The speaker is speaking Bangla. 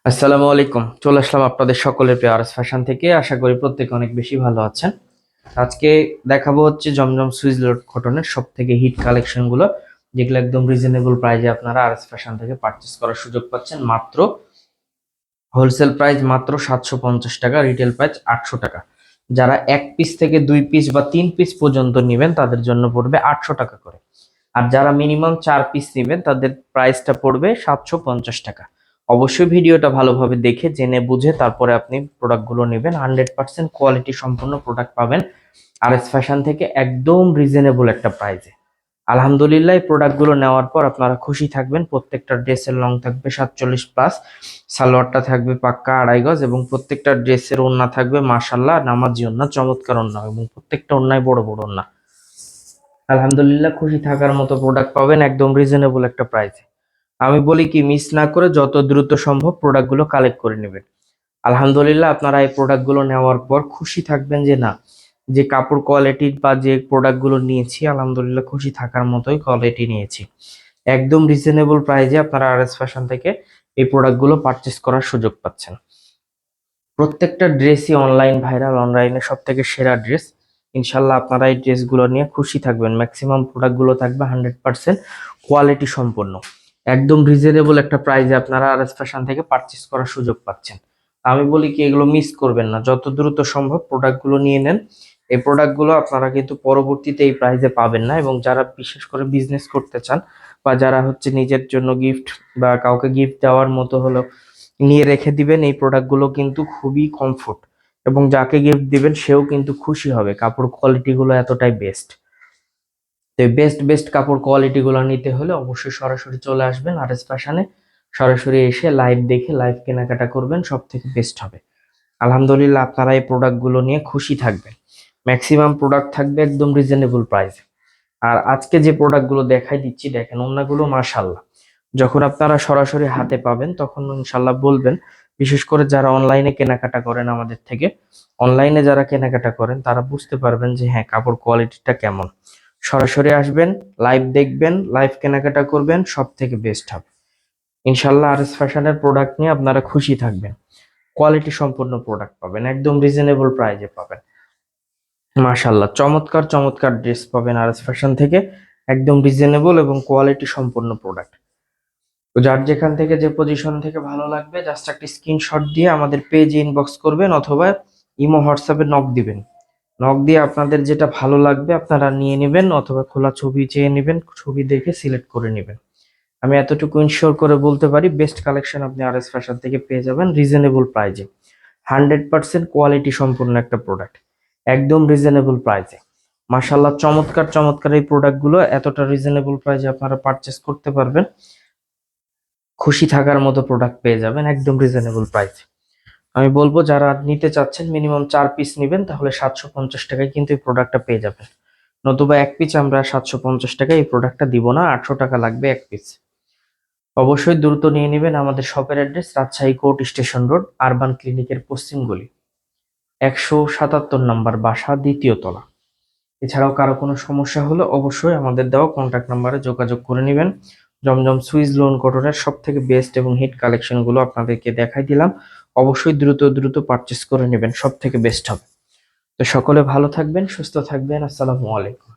আসসালামু আলাইকুম। চলে আসলাম আপনাদের সকলের প্রিয় আরএস ফ্যাশন থেকে। আশা করি প্রত্যেকে অনেক বেশি ভালো আছেন। আজকে দেখাবো হচ্ছে জমজম সুইস লোড কটনের সব থেকে হিট কালেকশন গুলো, যেগুলো একদম রিজনেবল প্রাইসে আপনারা আরএস ফ্যাশন থেকে পারচেস করার সুযোগ পাচ্ছেন। মাত্র হোলসেল প্রাইস মাত্র 750 টাকা, রিটেল প্রাইস 800 টাকা। যারা এক পিস থেকে 2 পিস বা 3 পিস পর্যন্ত নেবেন তাদের জন্য পড়বে 800 টাকা করে। আর যারা মিনিমাম 4 পিস নেবেন তাদের প্রাইসটা পড়বে 750 টাকা। অবশ্যই ভিডিওটা ভালোভাবে দেখে জেনে বুঝে তারপরে আপনি প্রোডাক্টগুলো নেবেন। 100% কোয়ালিটি সম্পন্ন প্রোডাক্ট পাবেন আরএস ফ্যাশন থেকে একদম রিজনেবল একটা প্রাইসে। আলহামদুলিল্লাহ, এই প্রোডাক্টগুলো নেওয়ার পর আপনারা খুশি থাকবেন। প্রত্যেকটা ড্রেসের লং থাকবে 47+, সালোয়ারটা থাকবে পাক্কা 2.5 গজ এবং প্রত্যেকটা ড্রেসের ওড়না থাকবে মাশাল্লাহ নামাজি ওড়না, চমৎকার ওড়না এবং প্রত্যেকটা ওড়নায় বড় বড় ওড়না। আলহামদুলিল্লাহ, খুশি থাকার মতো প্রোডাক্ট পাবেন একদম রিজনেবল একটা প্রাইসে। আমি বলি কি, মিস না করে যত দ্রুত সম্ভব প্রোডাক্টগুলো কালেক্ট করে নেবেন। আলহামদুলিল্লাহ, আপনারা এই প্রোডাক্টগুলো নেওয়ার পর খুশি থাকবেন যে না, যে কাপড় কোয়ালিটি বা যে প্রোডাক্টগুলো নিয়েছি আলহামদুলিল্লাহ খুশি থাকার মতোই কোয়ালিটি নিয়েছি। একদম রিজনেবল প্রাইসে আপনারা আরএস ফ্যাশন থেকে এই প্রোডাক্টগুলো পারচেস করার সুযোগ পাচ্ছেন। প্রত্যেকটা ড্রেসই অনলাইন ভাইরাল, অনলাইনে সব থেকে সেরা ড্রেস। ইনশাল্লাহ আপনারা এই ড্রেসগুলো নিয়ে খুশি থাকবেন। ম্যাক্সিমাম প্রোডাক্টগুলো থাকবে 100% কোয়ালিটি সম্পন্ন। একদম রিজনেবল একটা প্রাইসে আপনারা আরএস ফ্যাশন থেকে পারচেস করার সুযোগ পাচ্ছেন। আমি বলি কি, এগুলো মিস করবেন না, যত দ্রুত সম্ভব প্রোডাক্টগুলো নিয়ে নেন। এই প্রোডাক্টগুলো আপনারা কিন্তু পরবর্তীতে এই প্রাইসে পাবেন না। এবং যারা বিশেষ করে বিজনেস করতে চান বা যারা হচ্ছে নিজের জন্য গিফট বা কাউকে গিফট দেওয়ার মতো হলো নিয়ে রেখে দিবেন, এই প্রোডাক্টগুলো কিন্তু খুবই কমফোর্ট এবং যাকে গিফট দিবেন সেও কিন্তু খুশি হবে। কাপড় কোয়ালিটি গুলো এতটাই বেস্ট। তো বেস্ট বেস্ট কাপড় কোয়ালিটি গুলো নিতে হলে অবশ্যই সরাসরি চলে আসবেন আরএস ফ্যাশনে। সরাসরি এসে লাইভ দেখে লাইভ কেনাকাটা করবেন, সব থেকে বেস্ট হবে। আলহামদুলিল্লাহ, আপনারা এই প্রোডাক্টগুলো নিয়ে খুশি থাকবেন। ম্যাক্সিমাম প্রোডাক্ট থাকবে একদম রিজনেবল প্রাইস। আর আজকে যে প্রোডাক্টগুলো দেখাই দিচ্ছি দেখেন, ওনাগুলো মাশাল্লাহ যখন আপনারা সরাসরি হাতে পাবেন তখন ইনশাল্লাহ বলবেন। বিশেষ করে যারা অনলাইনে কেনাকাটা করেন আমাদের থেকে, অনলাইনে যারা কেনাকাটা করেন তারা বুঝতে পারবেন যে হ্যাঁ, কাপড় কোয়ালিটিটা কেমন। সরাসরি আসবেন, লাইভ দেখবেন, লাইভ কেনাকাটা করবেন, সব থেকে বেস্ট হবে। ইনশাল্লাহ আরএস ফ্যাশনের প্রোডাক্ট নিয়ে আপনারা খুশি থাকবেন। কোয়ালিটি সম্পন্ন প্রোডাক্ট পাবেন, একদম রিজনেবল প্রাইজে পাবেন। মাশাল্লাহ, চমৎকার চমৎকার ড্রেস পাবেন আরএস ফ্যাশন থেকে একদম রিজনেবল এবং কোয়ালিটি সম্পন্ন প্রোডাক্ট। তো যার যেখান থেকে যে পজিশন থেকে ভালো লাগবে জাস্ট একটা স্ক্রিনশট দিয়ে আমাদের পেজে ইনবক্স করবেন অথবা ইমো হোয়াটসঅ্যাপে নক দিবেন। নক দিয়ে আপনাদের যেটা ভালো লাগবে আপনারা নিয়ে নেবেন অথবা খোলা ছবি চেয়ে নেবেন, ছবি দেখে সিলেক্ট করে নেবেন। আমি এতটুকু ইনশিওর করে বলতে পারি বেস্ট কালেকশন আপনি আরএস ফ্যাশন থেকে পেয়ে যাবেন রিজনেবল প্রাইজে। 100% কোয়ালিটি সম্পূর্ণ একটা প্রোডাক্ট একদম রিজনেবল প্রাইজে। মাশাল্লাহ, চমৎকার চমৎকার এই প্রোডাক্টগুলো এতটা রিজনেবল প্রাইজে আপনারা পারচেস করতে পারবেন। খুশি থাকার মতো প্রোডাক্ট পেয়ে যাবেন একদম রিজনেবল প্রাইস। আমি বলবো যারা নিতে চাচ্ছেন মিনিমাম 4 পিস নেবেন তাহলে 750 টাকায় কিন্তু এই প্রোডাক্টটা পেয়ে যাবেন। নতুবা এক পিস আমরা 750 টাকায় এই প্রোডাক্টটা দিব না, 800 টাকা লাগবে এক পিস। অবশ্যই দ্রুত নিয়ে নেবেন। আমাদের শপের address Rajshahi court station road, urban ক্লিনিকের পশ্চিম গলি, 177 নম্বর বাসা, 2য় তলা। এছাড়াও কারো কোনো সমস্যা হলে অবশ্যই আমাদের দেওয়া কন্ট্যাক্ট নাম্বারে যোগাযোগ করে নেবেন। জমজম সুইস লোন কটনের সব থেকে বেস্ট এবং হিট কালেকশন গুলো আপনাদেরকে দেখাই দিলাম। অবশ্যই দ্রুত দ্রুত পারচেস করে নেবেন, সব থেকে বেস্ট হবে। তো সকলে ভালো থাকবেন, সুস্থ থাকবেন। আসসালামু আলাইকুম।